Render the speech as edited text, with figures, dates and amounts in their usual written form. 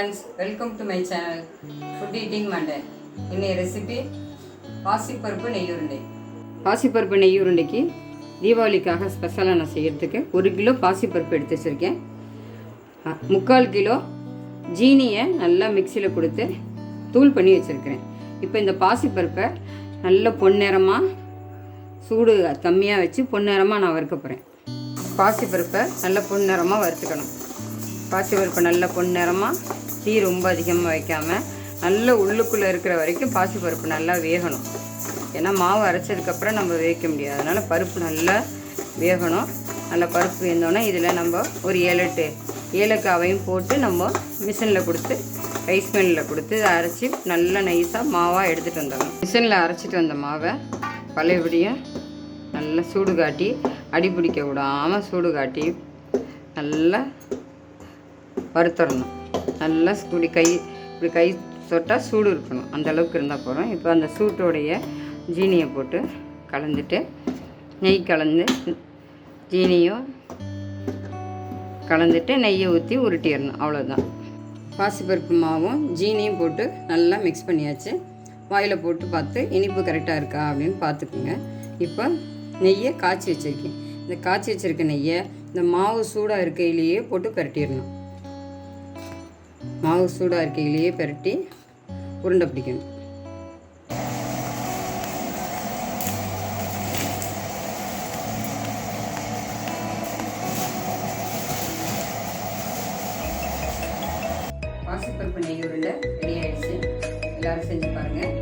friends, welcome to my channel Food Eating Manda. இன்னைய recipe பாசி பருப்பு நெய் உருண்டை. பாசி பருப்பு நெய் உருண்டைக்கு தீபாவளிக்காக ஸ்பெஷலாக நான் செய்கிறதுக்கு 1 கிலோ பாசி பருப்பு எடுத்து வச்சுருக்கேன். 3/4 கிலோ ஜீனியை நல்லா மிக்சியில் கொடுத்து தூள் பண்ணி வச்சுருக்கிறேன். இப்போ இந்த பாசி பருப்பை நல்ல பொன்னிறமாக சூடு கம்மியாக வச்சு பொன்னிறமாக நான் வறுக்க போகிறேன். பாசி பருப்பை நல்ல பொன்னிறமாக வறுத்துக்கணும். பாசி பருப்பை நல்ல பொன்னிறமாக தீ ரொம்ப அதிகமாக வைக்காமல் நல்ல உள்ளுக்குள்ளே இருக்கிற வரைக்கும் பாசி பருப்பு நல்லா வேகணும். ஏன்னா மாவு அரைச்சதுக்கப்புறம் நம்ம வேக முடியாது. அதனால் பருப்பு நல்லா வேகணும். நல்லா பருப்பு வேந்தோன்னா இதில் நம்ம ஒரு 7-8 ஏலக்காவையும் போட்டு நம்ம மிஷினில் கொடுத்து ரைஸ் மில்லில் கொடுத்து இதை அரைச்சி நல்லா நைஸாக மாவாக எடுத்துகிட்டு வந்துடணும். மிஷினில் அரைச்சிட்டு வந்த மாவை பழையபடியும் நல்லா சூடு காட்டி அடி பிடிக்க விடாமல் சூடு காட்டி நல்லா வறுத்துடணும். நல்லா இப்படி கை தொட்டால் சூடு இருக்கணும், அந்த அளவுக்கு இருந்தால் போகிறோம். இப்போ அந்த சூட்டோடைய ஜீனியை போட்டு கலந்துட்டு நெய் கலந்து ஜீனியும் கலந்துட்டு நெய்யை ஊற்றி உருட்டிடணும். அவ்வளோதான். பாசிப்பருப்பு மாவும் ஜீனியும் போட்டு நல்லா மிக்ஸ் பண்ணியாச்சு. வாயில் போட்டு பார்த்து இனிப்பு கரெக்டாக இருக்கா அப்படின்னு பார்த்துக்குங்க. இப்போ நெய்யை காய்ச்சி வச்சுருக்கேன். இந்த காய்ச்சி வச்சுருக்க நெய்யை இந்த மாவு சூடாக இருக்கையிலேயே போட்டு பரட்டிடணும். மாவு சூடாக இருக்கையிலேயே பரட்டி உருண்டை பிடிக்கணும். பாசிப்பருப்பு நெய் உருண்டை ரெடி ஆகிடுச்சு. எல்லோரும் செஞ்சு பாருங்கள்.